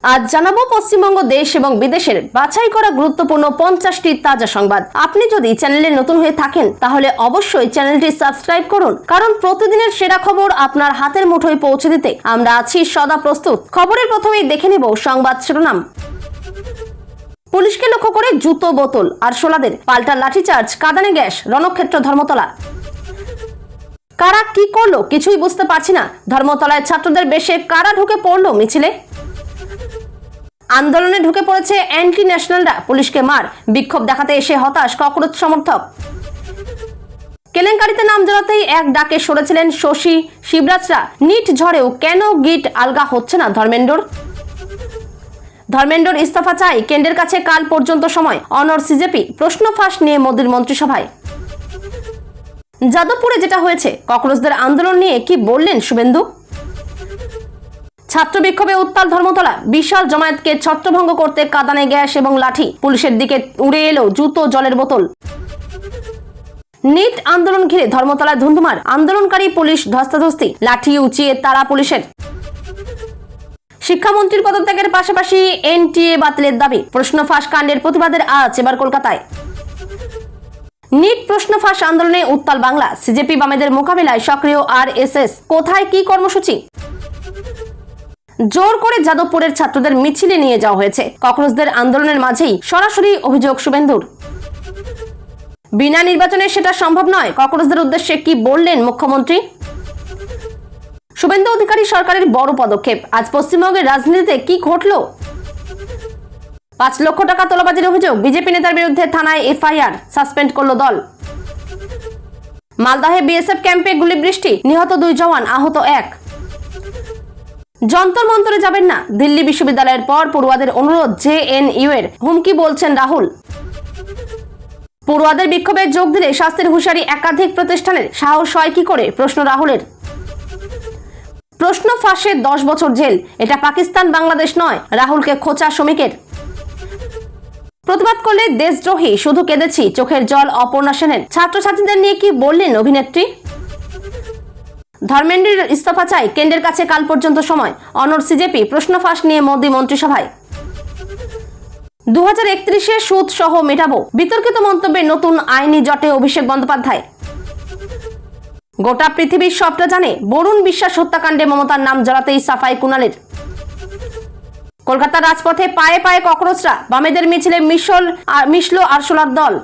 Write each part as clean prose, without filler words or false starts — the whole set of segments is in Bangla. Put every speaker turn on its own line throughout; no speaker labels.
আজ জানাবো পশ্চিমবঙ্গ দেশ এবং বিদেশের বাছাই করা গুরুত্বপূর্ণ 50টি তাজা সংবাদ। আপনি যদি চ্যানেলে নতুন হয়ে থাকেন তাহলে অবশ্যই চ্যানেলটি সাবস্ক্রাইব করুন, কারণ প্রতিদিনের সেরা খবর আপনার হাতের মুঠোয় পৌঁছে দিতে আমরা আছি সদা প্রস্তুত। খবরের প্রথমেই দেখে নেব সংবাদ শিরোনাম। পুলিশকে লক্ষ্য করে জুতো বোতল আরশোলাদের, পাল্টা লাঠিচার্জ, কাঁদানে গ্যাস, রণক্ষেত্র ধর্মতলা। কারা কি করলো কিছুই বুঝতে পারছি না, ধর্মতলায় ছাত্রদের বেশে কারা ঢুকে পড়লো মিছিলে। আন্দোলনে ঢুকে পড়েছে অ্যান্টি ন্যাশনালরা, পুলিশকে মার, বিক্ষোভ দেখাতে এসে হতাশ ককরোচ সমর্থক। কেলেঙ্কারিতে নাম জড়াতেই এক ডাকে সরেছিলেন শশী শিবরাজরা, নিট ঝড়েও কেন গিট আলগা হচ্ছে না ধর্মেন্দ্রর। ধর্মেন্দ্রর ইস্তফা চাই, কেন্দ্রের কাছে কাল পর্যন্ত সময়, অনড় সিজেপি, প্রশ্ন ফাঁস নিয়ে মোদীর মন্ত্রিসভায়। যাদবপুরে যেটা হয়েছে, ককরোচদের আন্দোলন নিয়ে কি বললেন শুভেন্দু। ছাত্র বিক্ষোভে উত্তাল ধর্মতলা, বিশাল জমায়েতকে ছত্রভঙ্গ করতে কাঁদানে গ্যাস এবং লাঠি, পুলিশের দিকে উড়ে এলো জুতো জলের বোতল। নিট আন্দোলন ঘিরে ধর্মতলায় ধুন্ধুমার, আন্দোলনকারী পুলিশ ধস্তাধস্তি, লাঠি উঁচিয়ে তারা পুলিশের। শিক্ষামন্ত্রীর পদত্যাগের পাশাপাশি এনটিএ বাতিলের দাবি, প্রশ্ন ফাঁস কাণ্ডের প্রতিবাদের আজ এবার কলকাতায়। নিট প্রশ্ন ফাঁস আন্দোলনে উত্তাল বাংলা, সিজেপি বামেদের মোকাবিলায় সক্রিয় আরএসএস, কোথায় কি কর্মসূচি। জোর করে যাদবপুরের ছাত্রদের মিছিলে নিয়ে যাওয়া হয়েছে, ককরোচদের আন্দোলনের মাঝেই সরাসরি অভিযোগ শুভেন্দুর। বিনা নির্বাচনে সেটা সম্ভব নয়, ককরোচদের উদ্দেশ্যে কি বললেন মুখ্যমন্ত্রী। শুভেন্দু অধিকারী সরকারের বড় পদক্ষেপ, আজ পশ্চিমবঙ্গের রাজনীতিতে কি ঘটল। 5 লক্ষ টাকা তোলাবাজির অভিযোগ, বিজেপি নেতার বিরুদ্ধে থানায় এফআইআর, সাসপেন্ড করল দল। মালদহে বিএসএফ ক্যাম্পে গুলিবৃষ্টি, নিহত 2 জওয়ান, আহত 1। যন্তর মন্তরে যাবেন না, দিল্লি বিশ্ববিদ্যালয়ের পর পড়ুয়াদের অনুরোধ, জেএনইউ এর হুমকি, বলছেন রাহুল। পড়ুয়াদের বিক্ষোভে যোগ দিলে শাস্তির হুঁশিয়ারি একাধিক প্রতিষ্ঠানের, সাহস হয় কি করে, প্রশ্ন রাহুলের। প্রশ্ন ফাঁসে 10 বছর জেল, এটা পাকিস্তান বাংলাদেশ নয়, রাহুলকে খোঁচা শ্রমিকের। প্রতিবাদ করলে দেশদ্রোহী, শুধু কেঁদেছি, চোখের জল অপর্ণা সেনের। ছাত্রছাত্রীদের নিয়ে কি বললেন অভিনেত্রী। ধর্মেন্দ্রের ইস্তফা চাই, কেন্দ্রের কাছে কাল পর্যন্ত সময়, অনড় সিজেপি, প্রশ্ন ফাঁস নিয়ে মোদী মন্ত্রিসভায়। 2031-এ সুদ সহ মেটাবো, বিতর্কিত মন্তব্যে নতুন আইনি জটে অভিষেক বন্দ্যোপাধ্যায়। গোটা পৃথিবীর সবটা জানে, বরুণ বিশ্বাস হত্যাকাণ্ডে মমতার নাম জড়াতেই সাফাই কুণালের। কলকাতার রাজপথে পায়ে পায়ে ককরোচরা, বামেদের মিছিলে মিশল আরশোলার দল।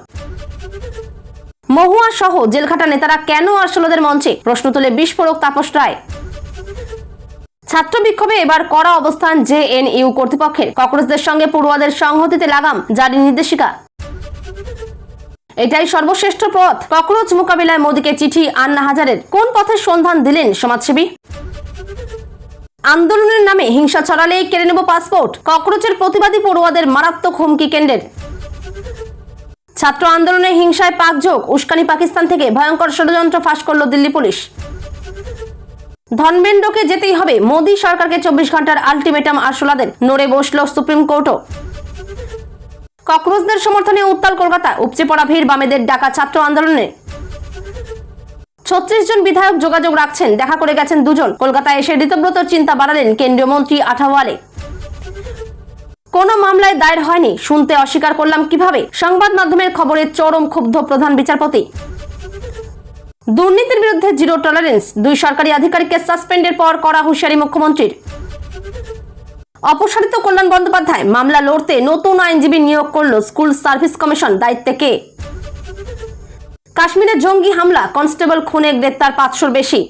মহুয়া সহ জেলখাটা নেতারা কেন আরশোলাদের মঞ্চে, প্রশ্ন তুলে বিস্ফোরক তাপস রায়। ছাত্র বিক্ষোভে এবার কড়া অবস্থান জেএনইউ কর্তৃপক্ষের, ককরোচদের সঙ্গে পড়ুয়াদের সংহতিতে লাগাম, জারি নির্দেশিকা। এটাই সর্বশ্রেষ্ঠ পথ, ককরোচ মোকাবিলায় মোদীকে চিঠি আন্না হাজারের, কোন পথের সন্ধান দিলেন সমাজসেবী। আন্দোলনের নামে হিংসা ছড়ালেই কেড়ে নেব পাসপোর্ট, ককরোচের প্রতিবাদী পড়ুয়াদের মারাত্মক হুমকি কেন্দ্রের। ছাত্র আন্দোলনে হিংসায় পাকযোগ, উস্কানি পাকিস্তান থেকে, ভয়ঙ্কর ষড়যন্ত্র ফাঁস করল দিল্লি পুলিশ। ধর্মেন্দ্রকে যেতেই হবে, মোদী সরকারকে 24 ঘন্টার আলটিমেটাম আরশোলাদের, নড়ে বসল সুপ্রিম কোর্টও। ককরোচদের সমর্থনে উত্তাল কলকাতা, উপচে পড়া ভিড় বামেদের ডাকা ছাত্র আন্দোলনে। 36 জন বিধায়ক যোগাযোগ রাখছেন, দেখা করে গেছেন 2 জন, কলকাতায় এসে ঋতব্রতর চিন্তা বাড়ালেন কেন্দ্রীয় মন্ত্রী আঠাওয়ালে। কোন মামলায় দায়ের হয়নি, শুনতে অস্বীকার করলাম কিভাবে, সংবাদ মাধ্যমের খবরে চরম ক্ষুব্ধ প্রধান বিচারপতি। দুর্নীতির বিরুদ্ধে জিরো টলারেন্স, 2 সরকারি আধিকারিককে সাসপেন্ডের পর কড়া হুঁশিয়ারি মুখ্যমন্ত্রীর। অপসারিত কল্যাণ বন্দ্যোপাধ্যায়, মামলা লড়তে নতুন আইনজীবী নিয়োগ করল স্কুল সার্ভিস কমিশন, দায়িত্বে কে। কাশ্মীরে জঙ্গি হামলা, কনস্টেবল খুনে গ্রেপ্তার 500-র বেশি।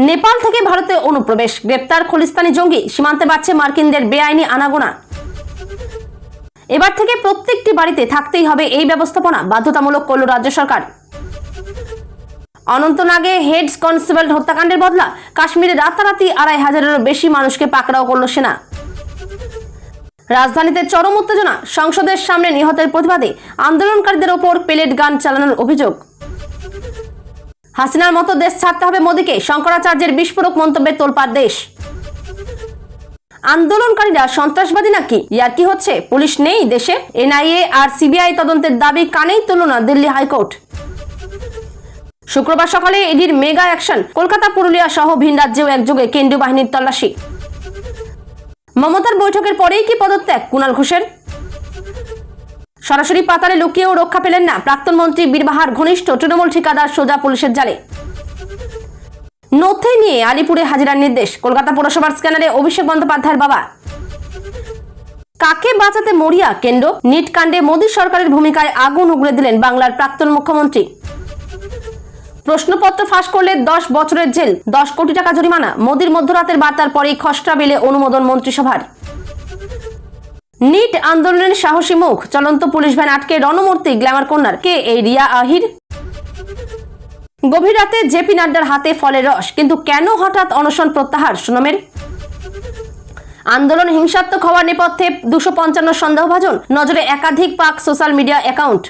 নেপাল থেকে ভারতে অনুপ্রবেশ, গ্রেপ্তার খলিস্তানি জঙ্গি, সীমান্তে বাড়ছে মার্কিনদের বেআইনি আনাগোনা। এবার থেকে প্রত্যেকটি বাড়িতে থাকতেই হবে এই ব্যবস্থাপনা, বাধ্যতামূলক করল রাজ্য সরকার। অনন্তনাগে হেড কনস্টেবল হত্যাকাণ্ডের বদলা, কাশ্মীরে রাতারাতি 2500-এরও বেশি মানুষকে পাকড়াও করল সেনা। রাজধানীতে চরম উত্তেজনা, সংসদের সামনে নিহতের প্রতিবাদে আন্দোলনকারীদের ওপর পেলেট গান চালানোর অভিযোগ। হাসিনার মতো দেশ ছাড়তে হবে মোদীকে, শঙ্করাচার্যের বিস্ফোরক মন্তব্যে তোলপাড় দেশ। আন্দোলনকারীরা সন্ত্রাসবাদী নাকি, ইয়ার কি হচ্ছে, পুলিশ নেই দেশে, এনআইএ আর সিবিআই তদন্তের দাবি কানেই তুলল না দিল্লি হাইকোর্ট। শুক্রবার সকালে ইডির মেগা অ্যাকশন, কলকাতা পুরুলিয়া সহ ভিন রাজ্যেও একযোগে কেন্দ্রীয় বাহিনীর তল্লাশি। মমতার বৈঠকের পরেই কি পদত্যাগ কুণাল ঘোষের? সরাসরি পাতালে লুকিয়েও রক্ষা পেলেন না প্রাক্তন মন্ত্রী বীরবাহার ঘনিষ্ঠ তৃণমূল ঠিকাদার সোজা পুলিশের জালে। নথি নিয়ে আলিপুরে হাজিরার নির্দেশ। কলকাতা পুরসভার স্ক্যানারে অভিষেক বন্দ্যোপাধ্যায়ের বাবা। কাকে বাঁচাতে মরিয়া কেন্দ্র? নিট কাণ্ডে মোদী সরকারের ভূমিকায় আগুন উগড়ে দিলেন বাংলার প্রাক্তন মুখ্যমন্ত্রী। প্রশ্নপত্র ফাঁস করলে 10 বছরের জেল, 10 কোটি টাকা জরিমানা। মোদীর মধ্যরাতের বার্তার পরেই খসড়া বিলে অনুমোদন মন্ত্রিসভার। নিট আন্দোলনের সাহসী মুখ, চলন্ত পুলিশ ভ্যান আটকে রণমূর্তি গ্ল্যামার কন্যার। কে এই রিয়া আহির? গভীর রাতে জেপি নাড্ডার হাতে ফলের রস, কিন্তু কেন হঠাৎ অনশন প্রত্যাহার সোনমের? আন্দোলন হিংসাত্মক হওয়ার নেপথ্যে 255 সন্দেহভাজন, নজরে একাধিক পাক সোশ্যাল মিডিয়া অ্যাকাউন্ট।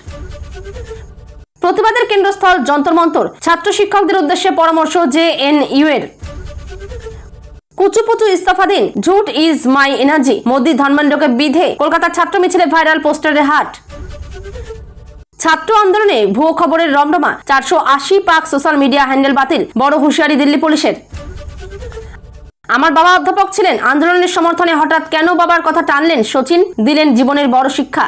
প্রতিবাদের কেন্দ্রস্থল যন্তর মন্তর, ছাত্র শিক্ষকদের উদ্দেশ্যে পরামর্শ জেএনইউ এর। কুচুপুচু ইস্তফা দিন, ঝুট ইজ মাই এনার্জি। মোদী ধর্মেন্দ্রকে বিধে কলকাতার ছাত্র মিছিলে ভাইরাল পোস্টারের হাট। ছাত্র আন্দোলনে ভুয়ো খবরের রমরমা, 480 পাক সোশ্যাল মিডিয়া হ্যান্ডেল বাতিল। বড় হুঁশিয়ারি দিল্লি পুলিশের। আমার বাবা অধ্যাপক ছিলেন, আন্দোলনের সমর্থনে হঠাৎ কেন বাবার কথা টানলেন সচিন? দিলেন জীবনের বড় শিক্ষা।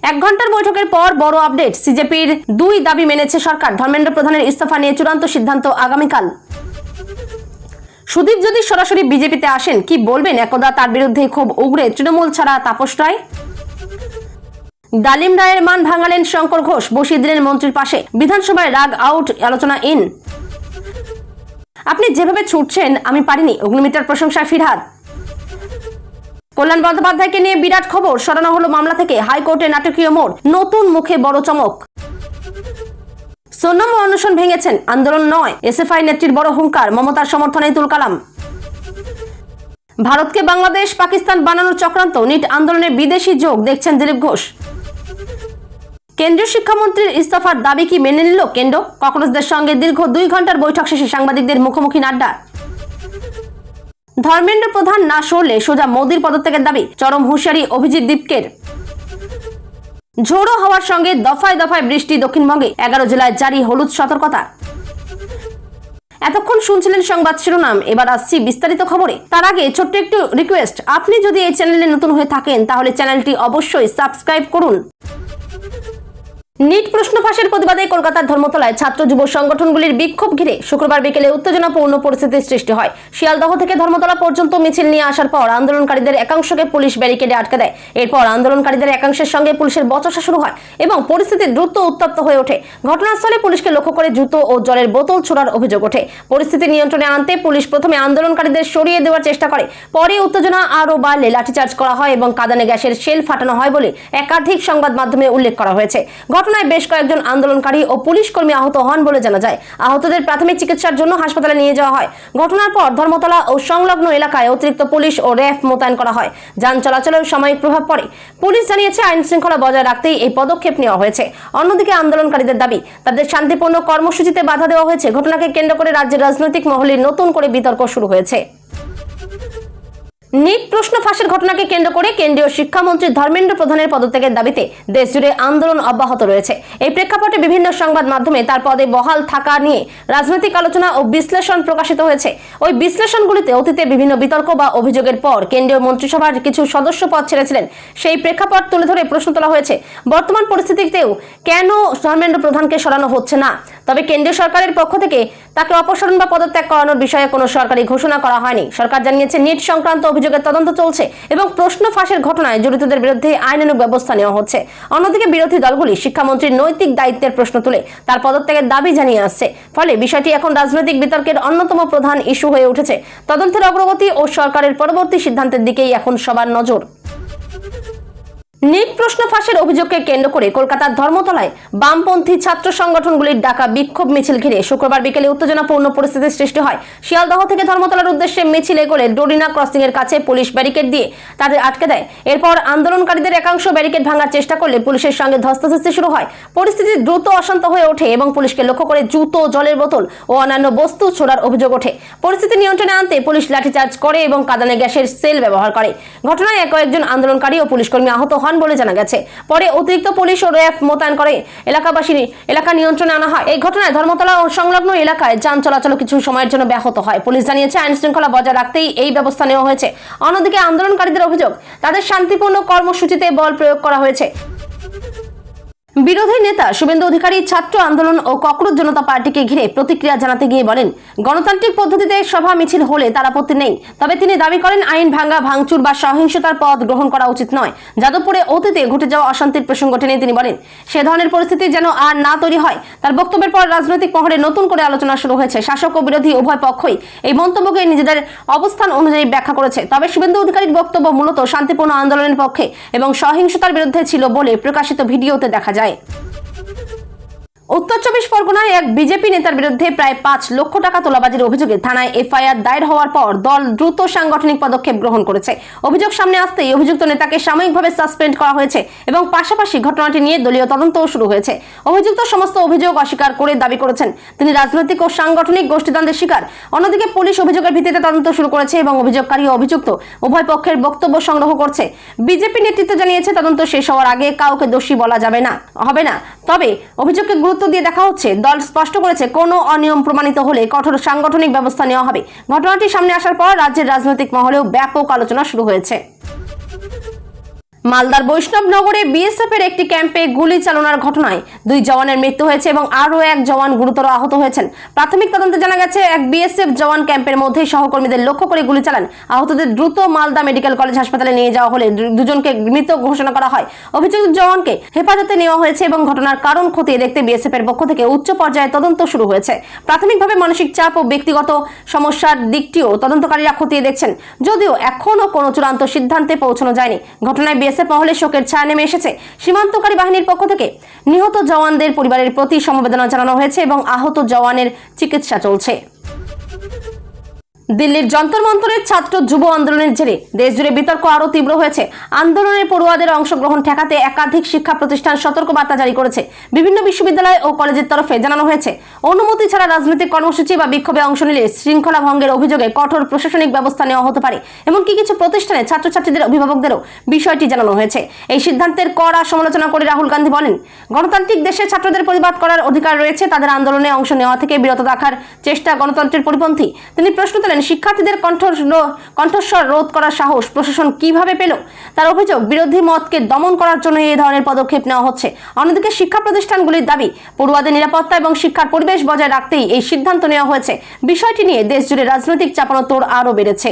1 ঘন্টার বৈঠকের পর বড় আপডেট, সিজেপির 2 দাবি মেনেছে সরকার। ধর্মেন্দ্র প্রধানের ইস্তফা নিয়ে চূড়ান্ত সিদ্ধান্ত আগামীকাল। সুদীপ যদি সরাসরি বিজেপিতে আসেন, কি বলবেন একদা তার বিরুদ্ধে ক্ষোভ উগড়ে তৃণমূল ছাড়া তাপস রায়? ডালিম রায়ের মান ভাঙালেন শঙ্কর ঘোষ, বসিয়ে দিলেন মন্ত্রীর পাশে। বিধানসভায় রাগ আউট, আলোচনা ইন। আপনি যেভাবে ছুটছেন আমি পারিনি, অগ্নিমিত্রার প্রশংসায় ফিরহাদ। কল্যাণ বন্দ্যোপাধ্যায়কে নিয়ে বিরাট খবর, সরানো হলো মামলা থেকে। হাইকোর্টে নাটকীয় মোড়, নতুন মুখে বড় চমক। সোনম অনশন ভেঙেছেন, আন্দোলন নয়। এসএফআই নেত্রীর বড় হুঙ্কার, মমতার সমর্থনে তুলকালাম। ভারতকে বাংলাদেশ পাকিস্তান বানানোর চক্রান্ত, নিট আন্দোলনে বিদেশি যোগ দেখছেন দিলীপ ঘোষ। কেন্দ্রীয় শিক্ষামন্ত্রীর ইস্তফার দাবি কি মেনে নিল কেন্দ্র? কংগ্রেসদের সঙ্গে দীর্ঘ 2 ঘন্টার বৈঠক শেষে সাংবাদিকদের মুখোমুখি নাড্ডা। ধর্মেন্দ্র প্রধান না সরলে সোজা মোদীর পদত্যাগের দাবি, চরম হুঁশিয়ারি অভিজিৎ দীপকের। ঝোড়ো হওয়ার সঙ্গে দফায় দফায় বৃষ্টি দক্ষিণবঙ্গে, 11 জেলায় জারি হলুদ সতর্কতা। এতক্ষণ শুনছিলেন সংবাদ শিরোনাম, এবার আসছি বিস্তারিত খবরে। তার আগে ছোট্ট একটু রিকোয়েস্ট, আপনি যদি এই চ্যানেলে নতুন হয়ে থাকেন তাহলে চ্যানেলটি অবশ্যই সাবস্ক্রাইব করুন। নিট প্রশ্ন ফাঁসের প্রতিবাদে কলকাতার ধর্মতলায় ছাত্র যুব সংগঠনগুলির বিক্ষোভ ঘিরে শুক্রবার বিকেলে উত্তেজনাপূর্ণ পরিস্থিতির সৃষ্টি হয়। শিয়ালদহ থেকে ধর্মতলা পর্যন্ত মিছিল নিয়ে আসার পর আন্দোলনকারীদের একাংশকে পুলিশ ব্যারিকেডে আটকে দেয়। এরপর আন্দোলনকারীদের একাংশের সঙ্গে পুলিশের বচসা শুরু হয় এবং পরিস্থিতি দ্রুত উত্তপ্ত হয়ে ওঠে। ঘটনাস্থলে পুলিশকে লক্ষ্য করে জুতো ও জলের বোতল ছোড়ার অভিযোগ ওঠে। পরিস্থিতি নিয়ন্ত্রণে আনতে পুলিশ প্রথমে আন্দোলনকারীদের সরিয়ে দেওয়ার চেষ্টা করে, পরে উত্তেজনা আরও বাড়লে লাঠিচার্জ করা হয় এবং কাঁদানে গ্যাসের শেল ফাটানো হয় বলে একাধিক সংবাদ মাধ্যমে উল্লেখ করা হয়েছে। ঘটনায় বেশ কয়েকজন আন্দোলনকারী ও পুলিশ কর্মী আহত হন বলে জানা যায়। আহতদের প্রাথমিক চিকিৎসার জন্য হাসপাতালে নিয়ে যাওয়া হয়। ঘটনার পর ধর্মতলা ও সংলগ্ন এলাকায় অতিরিক্ত পুলিশ ও র্যাফ মোতায়েন করা হয়। যান চলাচলেও সাময়িক প্রভাব পড়ে। পুলিশ জানিয়েছে আইন শৃঙ্খলা বজায় রাখতেই এই পদক্ষেপ নেওয়া হয়েছে। অন্যদিকে আন্দোলনকারীদের দাবি, তাদের শান্তিপূর্ণ কর্মসূচিতে বাধা দেওয়া হয়েছে। ঘটনাকে কেন্দ্র করে রাজ্যের রাজনৈতিক মহলে নতুন করে বিতর্ক শুরু হয়েছে। নিট প্রশ্ন ফাঁসের ঘটনাকে কেন্দ্র করে কেন্দ্রীয় শিক্ষামন্ত্রী ধর্মেন্দ্র প্রধানের পদত্যাগের দাবিতে দেশজুড়ে আন্দোলন অব্যাহত রয়েছে। এই প্রেক্ষাপটে বিভিন্ন সংবাদ মাধ্যমে তার পদে বহাল থাকা নিয়ে রাজনৈতিক আলোচনা ও বিশ্লেষণ প্রকাশিত হয়েছে। ওই বিশ্লেষণগুলিতে অতীতে বিভিন্ন বিতর্ক বা অভিযোগের পর কেন্দ্রীয় মন্ত্রিসভার কিছু সদস্য পদ ছেড়েছিলেন। সেই প্রেক্ষাপট তুলে ধরে প্রশ্ন তোলা হয়েছে, বর্তমান পরিস্থিতিতেও কেন ধর্মেন্দ্র প্রধানকে সরানো হচ্ছে না? তবে কেন্দ্রীয় সরকারের পক্ষ থেকে তাকে অপসারণ বা পদত্যাগ করানোর বিষয়ে কোনো সরকারি ঘোষণা করা হয়নি। সরকার জানিয়েছে নিট সংক্রান্ত অভিযোগের তদন্ত চলছে এবং প্রশ্ন ফাঁসের ঘটনায় জড়িতদের বিরুদ্ধে আইনানুগ ব্যবস্থা নেওয়া হচ্ছে। অন্যদিকে বিরোধী দলগুলি শিক্ষামন্ত্রীর নৈতিক দায়িত্বের প্রশ্ন তুলে তার পদত্যাগের দাবি জানিয়ে আসছে। ফলে বিষয়টি এখন রাজনৈতিক বিতর্কের অন্যতম প্রধান ইস্যু হয়ে উঠেছে। তদন্তের অগ্রগতি ও সরকারের পরবর্তী সিদ্ধান্তের দিকেই এখন সবার নজর। নিট প্রশ্ন ফাঁসের অভিযোগকে কেন্দ্র করে কলকাতার ধর্মতলায় বামপন্থী ছাত্র সংগঠনগুলির ডাকা বিক্ষোভ মিছিল ঘিরে শুক্রবার বিকেলে উত্তেজনাপূর্ণ পরিস্থিতির সৃষ্টি হয়। শিয়ালদহ থেকে ধর্মতলার উদ্দেশ্যে মিছিল এগোলে ডোরিনা ক্রসিং এর কাছে পুলিশ ব্যারিকেড দিয়ে তাদের আটকে দেয়। এরপর আন্দোলনকারীদের একাংশ ব্যারিকেড ভাঙার চেষ্টা করলে পুলিশের সঙ্গে ধস্তাধস্তি শুরু হয়। পরিস্থিতি দ্রুত অশান্ত হয়ে ওঠে এবং পুলিশকে লক্ষ্য করে জুতো, জলের বোতল ও অন্যান্য বস্তু ছোড়ার অভিযোগ ওঠে। পরিস্থিতি নিয়ন্ত্রণে আনতে পুলিশ লাঠিচার্জ করে এবং কাঁদানে গ্যাসের সেল ব্যবহার করে। ঘটনায় কয়েকজন আন্দোলনকারী ও পুলিশকর্মী আহত হন বলে জানা গেছে। পরে অতিরিক্ত পুলিশ ও র্যাব মোতায়েন করে এলাকা নিয়ন্ত্রণে আনা হয়। এই ঘটনায় ধর্মতলা ও সংলগ্ন এলাকায় যান চলাচল কিছু সময়ের জন্য ব্যাহত হয়। পুলিশ জানিয়েছে আইন শৃঙ্খলা বজায় রাখতেই এই ব্যবস্থা নেওয়া হয়েছে। অন্যদিকে আন্দোলনকারীদের অভিযোগ, তাদের শান্তিপূর্ণ কর্মসূচিতে বল প্রয়োগ করা হয়েছে। বিরোধী নেতা শুভেন্দু অধিকারী ছাত্র আন্দোলন ও ককরোচ জনতা পার্টিকে ঘিরে প্রতিক্রিয়া জানাতে গিয়ে বলেন, গণতান্ত্রিক পদ্ধতিতে সভা মিছিল হলে তার আপত্তি নেই, তবে তিনি দাবি করেন আইন ভাঙা, ভাঙচুর বা সহিংসতার পথ গ্রহণ করা উচিত নয়। যাদবপুরে অতীতে ঘটে যাওয়া অশান্তির প্রসঙ্গ টেনে তিনি বলেন, সে ধরনের পরিস্থিতি যেন আর না তৈরি হয়। তার বক্তব্যের পর রাজনৈতিক মহলে নতুন করে আলোচনা শুরু হয়েছে। শাসক ও বিরোধী উভয় পক্ষই এই মন্তব্যকে নিজেদের অবস্থান অনুযায়ী ব্যাখ্যা করেছে। তবে শুভেন্দু অধিকারীর বক্তব্য মূলত শান্তিপূর্ণ আন্দোলনের পক্ষে এবং সহিংসতার বিরুদ্ধে ছিল বলে প্রকাশিত ভিডিওতে দেখা যায়। উত্তর 24 পরগনায় এক বিজেপি নেতার বিরুদ্ধে প্রায় 5 লক্ষ টাকা তোলাবাজির অভিযোগে থানায় এফআইআর দায়ের হওয়ার পর দল দ্রুত সাংগঠনিক পদক্ষেপ গ্রহণ করেছে। অভিযোগ সামনে আসতেই অভিযুক্ত নেতাকে সাময়িকভাবে সাসপেন্ড করা হয়েছে এবং পাশাপাশি ঘটনাটি নিয়ে দলীয় তদন্তও শুরু হয়েছে। অভিযুক্ত সমস্ত অভিযোগ অস্বীকার করে দাবি করেছেন তিনি রাজনৈতিক ও সাংগঠনিক গোষ্ঠীদ্বন্দ্বের শিকার। অন্যদিকে পুলিশ অভিযোগের ভিত্তিতে তদন্ত শুরু করেছে এবং অভিযোগকারী ও অভিযুক্ত উভয় পক্ষের বক্তব্য সংগ্রহ করছে। বিজেপি নেতৃত্ব জানিয়েছে তদন্ত শেষ হওয়ার আগে কাউকে দোষী বলা হবে না। তবে অভিযোগকে গুরুত্ব দিয়ে দেখা হচ্ছে। দল স্পষ্ট করেছে কোনো অনিয়ম প্রমাণিত হলে কঠোর সাংগঠনিক ব্যবস্থা নেওয়া হবে। ঘটনাটি সামনে আসার পর রাজ্যের রাজনৈতিক মহলেও ব্যাপক আলোচনা শুরু হয়েছে। মালদার বৈষ্ণবনগরে বিএসএফ এর একটি ক্যাম্পে গুলি চালনার ঘটনায় 2 জওয়ানের মৃত্যু হয়েছে এবং আরও 1 জওয়ান গুরুতর আহত হয়েছেন। প্রাথমিক তদন্তে জানা গেছে এক বিএসএফ জওয়ান ক্যাম্পের মধ্যে সহকর্মীদের লক্ষ্য করে গুলি চালান। আহতদের দ্রুত মালদা মেডিকেল কলেজ হাসপাতালে নিয়ে যাওয়া হলে 2জনকে মৃত ঘোষণা করা হয়। অভিযুক্ত জওয়ানকে হেফাজতে নেওয়া হয়েছে এবং ঘটনার কারণ খতিয়ে দেখতে বিএসএফ এর পক্ষ থেকে উচ্চ পর্যায়ে তদন্ত শুরু হয়েছে। প্রাথমিকভাবে মানসিক চাপ ও ব্যক্তিগত সমস্যার দিকটিও তদন্তকারীরা খতিয়ে দেখছেন, যদিও এখনো কোনো চূড়ান্ত সিদ্ধান্তে পৌঁছানো যায়নি। ঘটনায় বিএসএফ মহলে শোকের ছায়া নেমে এসেছে। সীমান্তকারী বাহিনীর পক্ষ থেকে নিহত জওয়ানদের পরিবারের প্রতি সমবেদনা জানানো হয়েছে এবং আহত জওয়ানের চিকিৎসা চলছে। দিল্লির যন্তর মন্তরের ছাত্র যুব আন্দোলনের জেরে দেশজুড়ে বিতর্ক আরো তীব্র হয়েছে। আন্দোলনের পড়ুয়াদের অংশগ্রহণ ঠেকাতে একাধিক শিক্ষা প্রতিষ্ঠান সতর্কবার্তা জারি করেছে। বিভিন্ন বিশ্ববিদ্যালয় ও কলেজের তরফে জানানো হয়েছে, অনুমতি ছাড়া রাজনৈতিক কর্মসূচি বা বিক্ষোভে অংশ নিলে শৃঙ্খলা ভঙ্গের অভিযোগে কঠোর প্রশাসনিক ব্যবস্থা নেওয়া হতে পারে। এমনকি কিছু প্রতিষ্ঠানে ছাত্রছাত্রীদের অভিভাবকদেরও বিষয়টি জানানো হয়েছে। এই সিদ্ধান্তের কড়া সমালোচনা করে রাহুল গান্ধী বলেন, গণতান্ত্রিক দেশে ছাত্রদের প্রতিবাদ করার অধিকার রয়েছে, তাদের আন্দোলনে অংশ নেওয়া থেকে বিরত রাখার চেষ্টা গণতন্ত্রের পরিপন্থী। তিনি প্রশ্ন তোলেন, শিক্ষার্থীদের কণ্ঠস্বর রোধ করার সাহস প্রশাসন কিভাবে পেল? তার অভিযোগ, বিরোধী মতকে দমন করার জন্য এই ধরনের পদক্ষেপ নেওয়া হচ্ছে। অন্যদিকে শিক্ষা প্রতিষ্ঠানগুলির দাবি, পড়ুয়াদের নিরাপত্তা এবং শিক্ষার পরিবেশ বজায় রাখতেই এই সিদ্ধান্ত নেওয়া হয়েছে। বিষয়টি নিয়ে দেশজুড়ে রাজনৈতিক চাপানোতোড় আরও বেড়েছে।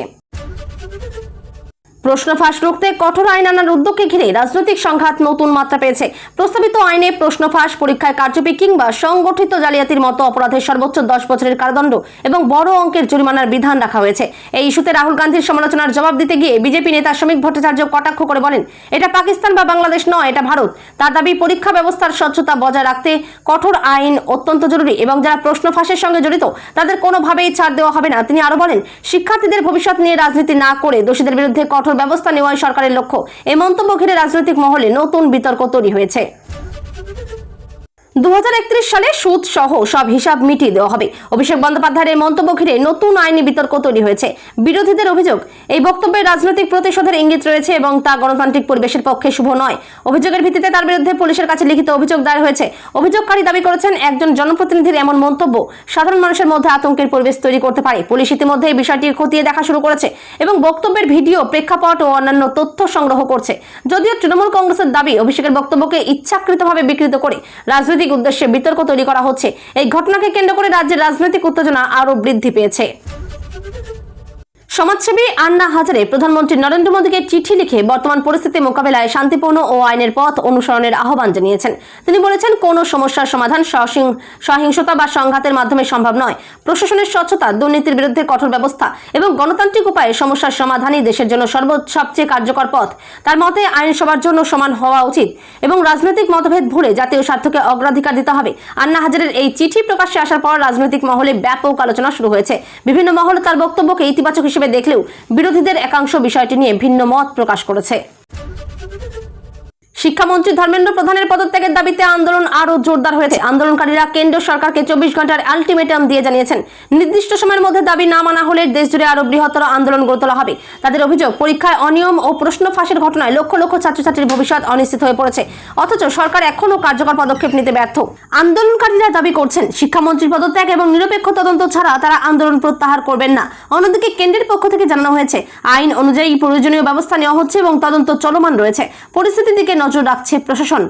প্রশ্ন ফাঁস রুখতে কঠোর আইন আনার উদ্যোগকে ঘিরে রাজনৈতিক সংঘাত নতুন মাত্রা পেয়েছে। প্রস্তাবিত আইনে প্রশ্ন ফাঁস, পরীক্ষায় কারচুপি কিংবা সংগঠিত জালিয়াতির মতো অপরাধের সর্বোচ্চ 10 বছরের কারাদণ্ড এবং বড় অঙ্কের জরিমানার বিধান রাখা হয়েছে। এই ইস্যুতে রাহুল গান্ধীর সমালোচনার জবাব দিতে গিয়ে বিজেপি নেতা শ্রমিক ভট্টাচার্য কটাক্ষ করে বলেন, এটা পাকিস্তান বা বাংলাদেশ নয়, এটা ভারত। তার দাবি, পরীক্ষা ব্যবস্থার স্বচ্ছতা বজায় রাখতে কঠোর আইন অত্যন্ত জরুরি এবং যারা প্রশ্ন ফাঁসের সঙ্গে জড়িত তাদের কোনোভাবেই ছাড় দেওয়া হবে না। তিনি আরো বলেন, শিক্ষার্থীদের ভবিষ্যৎ নিয়ে রাজনীতি না করে দোষীদের বিরুদ্ধে কঠোর ব্যবস্থা নেওয়াই সরকারের লক্ষ্য। এই মন্তব্য ঘিরে রাজনৈতিক মহলে নতুন বিতর্ক তৈরি হয়েছে। 2031 সালে সুদ সহ সব হিসাব মিটিয়ে দেওয়া হবে। অভিষেক বন্দ্যোপাধ্যায়ের মন্তব্য ঘিরে নতুন আইনি বিতর্ক তৈরি হয়েছে। বিরোধীদের অভিযোগ, এই বক্তব্যে রাজনৈতিক প্রতিশোধের ইঙ্গিত রয়েছে এবং তা গণতান্ত্রিক পরিবেশের পক্ষে শুভ নয়। অভিযোগের ভিত্তিতে তার বিরুদ্ধে পুলিশের কাছে লিখিত অভিযোগ দায়ের হয়েছে। অভিযোগকারী দাবি করেছেন, একজন জনপ্রতিনিধির এমন মন্তব্য সাধারণ মানুষের মধ্যে আতঙ্কের পরিবেশ তৈরি করতে পারে। পুলিশ ইতিমধ্যে এই বিষয়টি খতিয়ে দেখা শুরু করেছে এবং বক্তব্যের ভিডিও, প্রেক্ষাপট ও অন্যান্য তথ্য সংগ্রহ করছে। যদিও তৃণমূল কংগ্রেসের দাবি, অভিষেকের বক্তব্যকে ইচ্ছাকৃতভাবে বিকৃত করে রাজনৈতিক উদ্দেশ্যে বিতর্ক তৈরি করা হচ্ছে। এই ঘটনাকে কেন্দ্র করে রাজ্যের রাজনৈতিক উত্তেজনা আরো বৃদ্ধি পেয়েছে। সমাজসেবী আন্না হাজারে প্রধানমন্ত্রী নরেন্দ্র মোদীকে চিঠি লিখে বর্তমান পরিস্থিতি মোকাবেলায় শান্তিপূর্ণ ও আইনের পথ অনুসরণের আহ্বান জানিয়েছেন। তিনি বলেছেন, কোনো সমস্যার সমাধান সহিংসতা বা সংঘাতের মাধ্যমে সম্ভব নয়। প্রশাসনের স্বচ্ছতা, দুর্নীতির বিরুদ্ধে কঠোর ব্যবস্থা এবং গণতান্ত্রিক উপায়ে সমস্যার সমাধানই দেশের জন্য সবচেয়ে কার্যকর পথ। তার মতে, আইন সবার জন্য সমান হওয়া উচিত এবং রাজনৈতিক মতভেদ ভুলে জাতীয় স্বার্থকে অগ্রাধিকার দিতে হবে। আন্না হাজারের এই চিঠি প্রকাশ্যে আসার পর রাজনৈতিক মহলে ব্যাপক আলোচনা শুরু হয়েছে। বিভিন্ন মহল তার বক্তব্যকে ইতিবাচক হিসেবে দেখলেও বিরোধীদের একাংশ বিষয়টি নিয়ে ভিন্ন মত প্রকাশ করেছে। শিক্ষামন্ত্রী ধর্মেন্দ্র প্রধানের পদত্যাগের দাবিতে আন্দোলন আরো জোরদার হয়েছে। আন্দোলনকারীরা কেন্দ্র সরকারকে 24 ঘন্টার আলটিমেটাম দিয়ে জানিয়েছেন, নির্দিষ্ট সময়ের মধ্যে দাবি না মানা হলে দেশজুড়ে আরো বৃহত্তর আন্দোলন গড়ে তোলা হবে। তাদের অভিযোগ, পরীক্ষায় অনিয়ম ও প্রশ্ন ফাঁসের ঘটনায় লক্ষ লক্ষ ছাত্রছাত্রীর ভবিষ্যৎ অনিশ্চিত হয়ে পড়েছে, অথচ সরকার এখনো কার্যকর পদক্ষেপ নিতে ব্যর্থ। আন্দোলনকারীরা দাবি করছেন, শিক্ষামন্ত্রীর পদত্যাগ এবং নিরপেক্ষ তদন্ত ছাড়া তারা আন্দোলন প্রত্যাহার করবেন না। অন্যদিকে কেন্দ্রের পক্ষ থেকে জানানো হয়েছে, আইন অনুযায়ী প্রয়োজনীয় ব্যবস্থা নেওয়া হচ্ছে এবং তদন্ত চলমান রয়েছে। পরিস্থিতির দিকে নজর রাখছে প্রশাসন।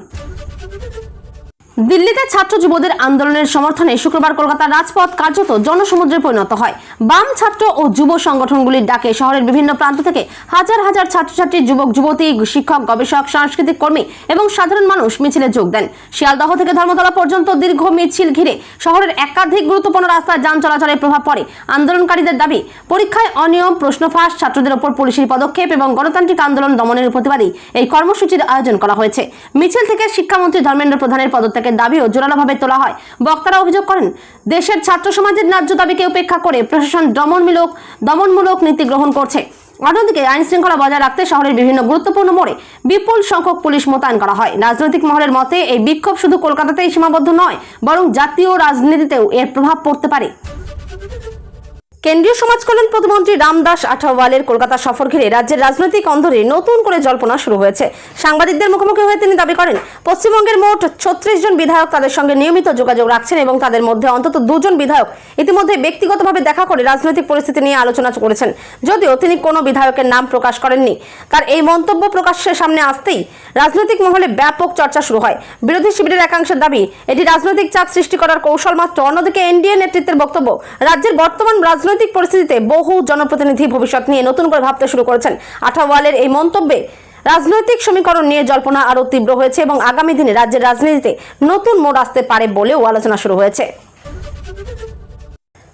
দিল্লিতে ছাত্র যুবদের আন্দোলনের সমর্থনে শুক্রবার কলকাতার রাজপথ কার্যত জনসমুদ্রে পরিণত হয়। বাম ছাত্র ও যুব সংগঠনগুলির ডাকে শহরের বিভিন্ন প্রান্ত থেকে হাজার হাজার ছাত্রছাত্রী, যুবক যুবতী, শিক্ষক, গবেষক, সাংস্কৃতিক কর্মী এবং সাধারণ মানুষ মিছিলে যোগ দেন। শিয়ালদহ থেকে ধর্মতলা পর্যন্ত দীর্ঘ মিছিল ঘিরে শহরের একাধিক গুরুত্বপূর্ণ রাস্তায় যান চলাচলের প্রভাব পড়ে। আন্দোলনকারীদের দাবি, পরীক্ষায় অনিয়ম, প্রশ্ন ফাঁস, ছাত্রদের ওপর পুলিশের পদক্ষেপ এবং গণতান্ত্রিক আন্দোলন দমনের প্রতিবাদে এই কর্মসূচির আয়োজন করা হয়েছে। মিছিল থেকে শিক্ষামন্ত্রী ধর্মেন্দ্র প্রধানের পদত্যাগের দাবিও জোরালোভাবে তোলা হয়। বক্তারা অভিযোগ করেন, দেশের ছাত্র সমাজের ন্যায্য দাবিকে উপেক্ষা করে প্রশাসন দমনমূলক নীতি গ্রহণ করছে। অন্যদিকে আইন শৃঙ্খলা বজায় রাখতে শহরের বিভিন্ন গুরুত্বপূর্ণ মোড়ে বিপুল সংখ্যক পুলিশ মোতায়েন করা হয়। রাজনৈতিক মহলের মতে, এই বিক্ষোভ শুধু কলকাতাতেই সীমাবদ্ধ নয়, বরং জাতীয় রাজনীতিতেও এর প্রভাব পড়তে পারে। কেন্দ্রীয় সমাজ কল্যাণ প্রতিমন্ত্রী রামদাস আঠাওয়ালের কলকাতা সফর ঘিরে রাজ্যের রাজনৈতিক অন্ধরে নতুন করে জল্পনা শুরু হয়েছে। সাংবাদিকদের মুখোমুখি হয়ে তিনি দাবি করেন, পশ্চিমবঙ্গের মোট 36 জন বিধায়ক তাদের সঙ্গে নিয়মিত যোগাযোগ রাখছেন এবং তাদের মধ্যে অন্তত 2 জন বিধায়ক ইতিমধ্যে ব্যক্তিগতভাবে দেখা করে রাজনৈতিক পরিস্থিতি নিয়ে আলোচনা করেছেন। যদিও তিনি কোনো বিধায়কের নাম প্রকাশ করেননি। তার এই মন্তব্য প্রকাশ্যের সামনে আসতেই রাজনৈতিক মহলে ব্যাপক চর্চা শুরু হয়। বিরোধী শিবিরের একাংশের দাবি, এটি রাজনৈতিক চাপ সৃষ্টি করার কৌশল মাত্র। অন্যদিকে এনডিএ নেতৃত্বের বক্তব্য, রাজ্যের বর্তমান রাজনৈতিক পরিস্থিতিতে বহু জনপ্রতিনিধি ভবিষ্যৎ নিয়ে নতুন করে ভাবতে শুরু করেছেন। আঠাওয়ালের এই মন্তব্যে রাজনৈতিক সমীকরণ নিয়ে জল্পনা আরো তীব্র হয়েছে এবং আগামী দিনে রাজ্যের রাজনীতিতে নতুন মোড় আসতে পারে বলেও আলোচনা শুরু হয়েছে।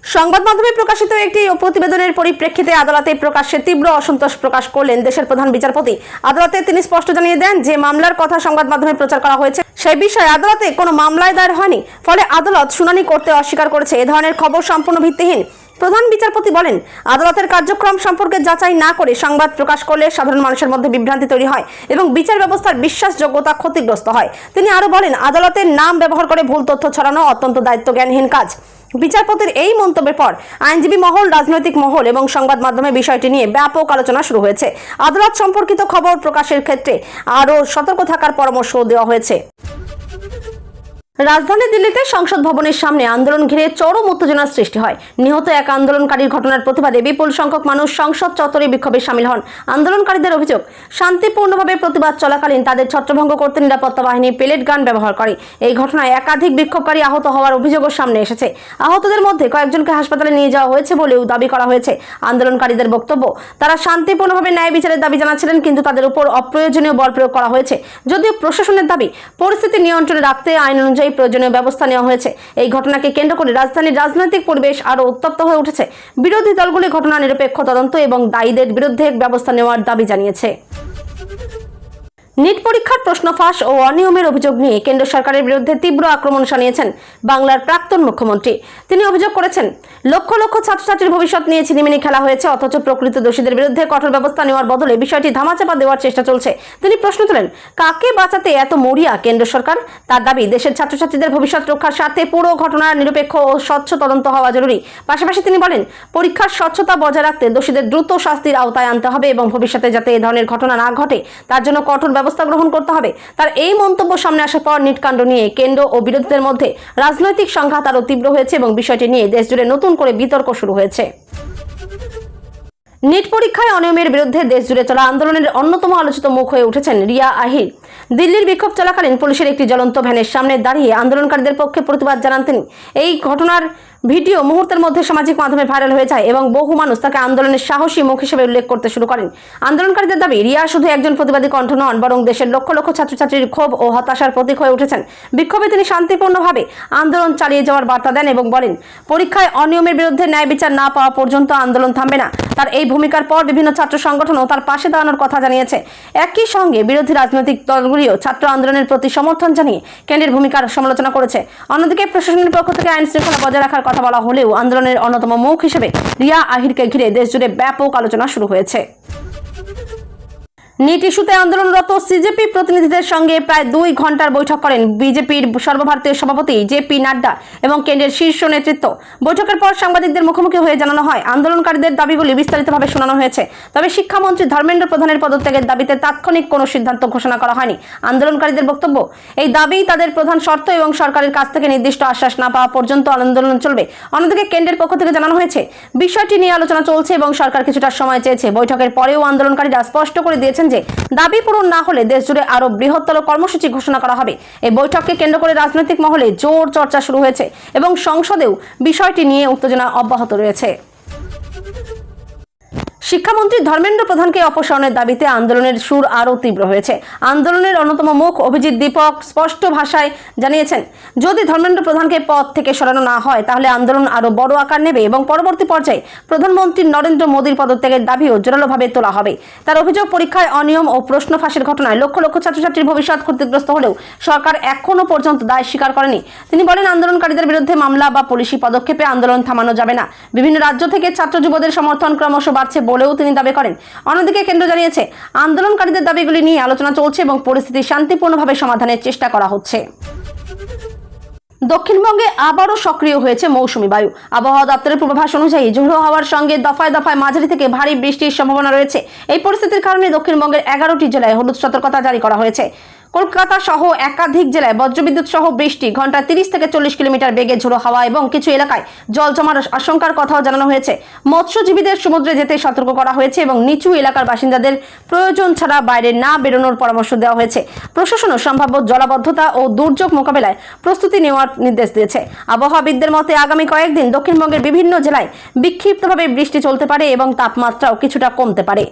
সংবাদ মাধ্যমে প্রকাশিত একটি প্রতিবেদনের পরিপ্রেক্ষিতে আদালতে প্রকাশ্যে তীব্র অসন্তোষ প্রকাশ করলেন দেশের প্রধান বিচারপতি। আদালতে তিনি স্পষ্ট জানিয়ে দেন যে মামলার কথা সংবাদ মাধ্যমে প্রচার করা হয়েছে সেই বিষয়ে আদালতে কোনো মামলায় দায়ের হয়নি, ফলে আদালত শুনানি করতে অস্বীকার করেছে। এ ধরনের খবর সম্পূর্ণ ভিত্তিহীন। প্রধান বিচারপতি বলেন, আদালতের কার্যক্রম সম্পর্কে যাচাই না করে সংবাদ প্রকাশ করলে সাধারণ মানুষের মধ্যে বিভ্রান্তি তৈরি হয় এবং বিচার ব্যবস্থার বিশ্বাসযোগ্যতা ক্ষতিগ্রস্ত হয়। তিনি আরো বলেন, আদালতের নাম ব্যবহার করে ভুল তথ্য ছড়ানো অত্যন্ত দায়িত্বজ্ঞানহীন কাজ। বিচারপতির এই মন্তব্যের পর আইনজীবী মহল, রাজনৈতিক মহল এবং সংবাদ মাধ্যমে বিষয়টি নিয়ে ব্যাপক আলোচনা শুরু হয়েছে। আদালত সম্পর্কিত খবর প্রকাশের ক্ষেত্রে আরও সতর্ক থাকার পরামর্শ দেওয়া হয়েছে। রাজধানী দিল্লিতে সংসদ ভবনের সামনে আন্দোলন ঘিরে চরম উত্তেজনার সৃষ্টি হয়। নিহত এক আন্দোলনকারীর ঘটনার প্রতিবাদে বিপুল সংখ্যক মানুষ সংসদ চত্বরে বিক্ষোভে সামিল হন। আন্দোলনকারীদের অভিযোগ, শান্তিপূর্ণভাবে প্রতিবাদ চলাকালীন তাদের ছত্রভঙ্গ করতে নিরাপত্তা বাহিনী পেলেট গান ব্যবহার করে। এই ঘটনায় একাধিক বিক্ষোভকারী আহত হওয়ার অভিযোগও সামনে এসেছে। আহতদের মধ্যে কয়েকজনকে হাসপাতালে নিয়ে যাওয়া হয়েছে বলেও দাবি করা হয়েছে। আন্দোলনকারীদের বক্তব্য, তারা শান্তিপূর্ণভাবে ন্যায় বিচারের দাবি জানাচ্ছিলেন, কিন্তু তাদের উপর অপ্রয়োজনীয় বল প্রয়োগ করা হয়েছে। যদিও প্রশাসনের দাবি, পরিস্থিতি নিয়ন্ত্রণে রাখতে আইন অনুযায়ী প্রয়োজনীয় ব্যবস্থা নেওয়া হয়েছে। এই ঘটনাকে কেন্দ্র করে রাজধানীর রাজনৈতিক পরিবেশ আরো উত্তপ্ত হয়ে উঠেছে। বিরোধী দলগুলি ঘটনা নিরপেক্ষ তদন্ত এবং দায়ীদের বিরুদ্ধে ব্যবস্থা নেওয়ার দাবি জানিয়েছে। নিট পরীক্ষার প্রশ্ন ফাঁস ও অনিয়মের অভিযোগ নিয়ে কেন্দ্র সরকারের বিরুদ্ধে তীব্র আক্রমণ শানিয়েছেন বাংলার প্রাক্তন মুখ্যমন্ত্রী। তিনি অভিযোগ করেছেন, লক্ষ লক্ষ ছাত্রছাত্রীর ভবিষ্যৎ নিয়ে ছিনিমিনি খেলা হয়েছে, অথচ প্রকৃত দোষীদের বিরুদ্ধে কঠোর ব্যবস্থা নেওয়ার বদলে বিষয়টি ধামাচাপা দেওয়ার চেষ্টা চলছে। তিনি প্রশ্ন তোলেন, কাকে বাঁচাতে এত মরিয়া কেন্দ্র সরকার? তার দাবি, দেশের ছাত্রছাত্রীদের ভবিষ্যৎ রক্ষার স্বার্থে পুরো ঘটনার নিরপেক্ষ ও স্বচ্ছ তদন্ত হওয়া জরুরি। পাশাপাশি তিনি বলেন, পরীক্ষার স্বচ্ছতা বজায় রাখতে দোষীদের দ্রুত শাস্তির আওতায় আনতে হবে এবং ভবিষ্যতে যাতে এ ধরনের ঘটনা না ঘটে তার জন্য কঠোর ব্যবস্থা গ্রহণ করতে হবে। তার এই মন্তব্য সামনে আসার পর নিট কাণ্ড নিয়ে কেন্দ্র ও বিরোধীদের মধ্যে রাজনৈতিক সংঘাত আরও তীব্র হয়েছে এবং বিষয়টি নিয়ে দেশজুড়ে নতুন করে বিতর্ক শুরু হয়েছে। নিট পরীক্ষায় অনিয়মের বিরুদ্ধে দেশজুড়ে চলা আন্দোলনের অন্যতম আলোচিত মুখ হয়ে উঠেছেন রিয়া আহির। দিল্লির বিক্ষোভ চলাকালীন পুলিশের একটি জ্বলন্ত ভ্যানের সামনে দাঁড়িয়ে আন্দোলনকারীদের পক্ষে প্রতিবাদ জানান তিনি। এই ঘটনার ভিডিও মুহূর্তের মধ্যে সামাজিক মাধ্যমে ভাইরাল হয়ে যায় এবং বহু মানুষ তাকে আন্দোলনের সাহসী মুখ হিসেবে উল্লেখ করতে শুরু করেন। আন্দোলনকারীদের দাবি, রিয়া শুধু একজন প্রতিবাদী কণ্ঠ নন, বরং দেশের লক্ষ লক্ষ ছাত্রছাত্রীর ক্ষোভ ও হতাশার প্রতীক হয়ে উঠেছেন। বিক্ষোভে তিনি শান্তিপূর্ণভাবে আন্দোলন চালিয়ে যাওয়ার বার্তা দেন এবং বলেন, পরীক্ষায় অনিয়মের বিরুদ্ধে ন্যায় বিচার না পাওয়া পর্যন্ত আন্দোলন থামবে না। তার এই ভূমিকার পর বিভিন্ন ছাত্র সংগঠনও তার পাশে দাঁড়ানোর কথা জানিয়েছে। একই সঙ্গে বিরোধী রাজনৈতিক দলগুলিও ছাত্র আন্দোলনের প্রতি সমর্থন জানিয়ে কেন্দ্রের ভূমিকার সমালোচনা করেছে। অন্যদিকে প্রশাসনের পক্ষ থেকে আইন শৃঙ্খলা বজায় রাখার কথা বলা হলেও আন্দোলনের অন্যতম মুখ হিসেবে রিয়া আহিরকে ঘিরে দেশজুড়ে ব্যাপক আলোচনা শুরু হয়েছে। নিট ইস্যুতে আন্দোলনরত সিজেপি প্রতিনিধিদের সঙ্গে প্রায় 2 ঘন্টার বৈঠক করেন বিজেপির সর্বভারতীয় সভাপতি জেপি নাড্ডা এবং কেন্দ্রের শীর্ষ নেতৃত্ব। বৈঠকের পর সাংবাদিকদের মুখোমুখি হয়ে জানানো হয়, আন্দোলনকারীদের দাবিগুলি বিস্তারিতভাবে শোনানো হয়েছে। তবে শিক্ষামন্ত্রী ধর্মেন্দ্র প্রধানের পদত্যাগের দাবিতে তাৎক্ষণিক কোনো সিদ্ধান্ত ঘোষণা করা হয়নি। আন্দোলনকারীদের বক্তব্য, এই দাবি তাদের প্রধান শর্ত এবং সরকারের কাছ থেকে নির্দিষ্ট আশ্বাস না পাওয়া পর্যন্ত আন্দোলন চলবে। অন্যদিকে কেন্দ্রের পক্ষ থেকে জানানো হয়েছে, বিষয়টি নিয়ে আলোচনা চলছে এবং সরকার কিছুটা সময় চেয়েছে। বৈঠকের পরেও আন্দোলনকারীরা স্পষ্ট করে দিয়েছেন যে দাবি পূরণ না হলে দেশ জুড়ে আরো বৃহত্তর কর্মসূচি ঘোষণা করা হবে। এই বৈঠককে কেন্দ্র করে রাজনৈতিক মহলে জোর চর্চা শুরু হয়েছে এবং সংসদেও বিষয়টি নিয়ে উত্তেজনা অব্যাহত রয়েছে। শিক্ষামন্ত্রী ধর্মেন্দ্র প্রধানকে অপসারণের দাবিতে আন্দোলনের সুর আরও তীব্র হয়েছে। আন্দোলনের অন্যতম মুখ অভিজিৎ দীপক স্পষ্ট ভাষায় জানিয়েছেন, যদি ধর্মেন্দ্র প্রধানকে পদ থেকে সরানো না হয় তাহলে আন্দোলন আরও বড় আকার নেবে এবং পরবর্তী পর্যায়ে প্রধানমন্ত্রী নরেন্দ্র মোদীর পদত্যাগের দাবিও জোরালোভাবে তোলা হবে। তার অভিযোগ, পরীক্ষায় অনিয়ম ও প্রশ্ন ফাঁসের ঘটনায় লক্ষ লক্ষ ছাত্রছাত্রীর ভবিষ্যৎ ক্ষতিগ্রস্ত হলেও সরকার এখনো পর্যন্ত দায় স্বীকার করেনি। তিনি বলেন, আন্দোলনকারীদের বিরুদ্ধে মামলা বা পুলিশি পদক্ষেপে আন্দোলন থামানো যাবে না। বিভিন্ন রাজ্য থেকে ছাত্র যুবদের সমর্থন ক্রমশ বাড়ছে বলেও তিনি দাবি করেন। অন্যদিকে কেন্দ্র জানিয়েছে, আন্দোলনকারীদের দাবিগুলি নিয়ে আলোচনা চলছে এবং পরিস্থিতি শান্তিপূর্ণভাবে সমাধানের চেষ্টা করা হচ্ছে। দক্ষিণবঙ্গে আবারও সক্রিয় হয়েছে মৌসুমী বায়ু। আবহাওয়া দপ্তরের পূর্বাভাস অনুযায়ী ঝোড়ো হাওয়ার সঙ্গে দফায় দফায় মাঝারি থেকে ভারী বৃষ্টির সম্ভাবনা রয়েছে। এই পরিস্থিতির কারণে দক্ষিণবঙ্গের 11টি জেলায় হলুদ সতর্কতা জারি করা হয়েছে। কলকাতা সহ একাধিক জেলায় বজ্রবিদ্যুৎ সহ বৃষ্টি, ঘন্টায় 30 থেকে 40 কিলোমিটার বেগে ঝোড়ো হাওয়া এবং কিছু এলাকায় জল জমার আশঙ্কার কথাও জানানো হয়েছে। মৎস্যজীবীদের সমুদ্রে যেতে সতর্ক করা হয়েছে এবং নিচু এলাকার বাসিন্দাদের প্রয়োজন ছাড়া বাইরে না বেরোনোর পরামর্শ দেওয়া হয়েছে। প্রশাসনও সম্ভাব্য জলাবদ্ধতা ও দুর্যোগ মোকাবেলায় প্রস্তুতি নেওয়ার নির্দেশ দিয়েছে। আবহাওয়াবিদদের মতে আগামী কয়েকদিন দক্ষিণবঙ্গের বিভিন্ন জেলায় বিক্ষিপ্তভাবে বৃষ্টি চলতে পারে এবং তাপমাত্রাও কিছুটা কমতে পারে।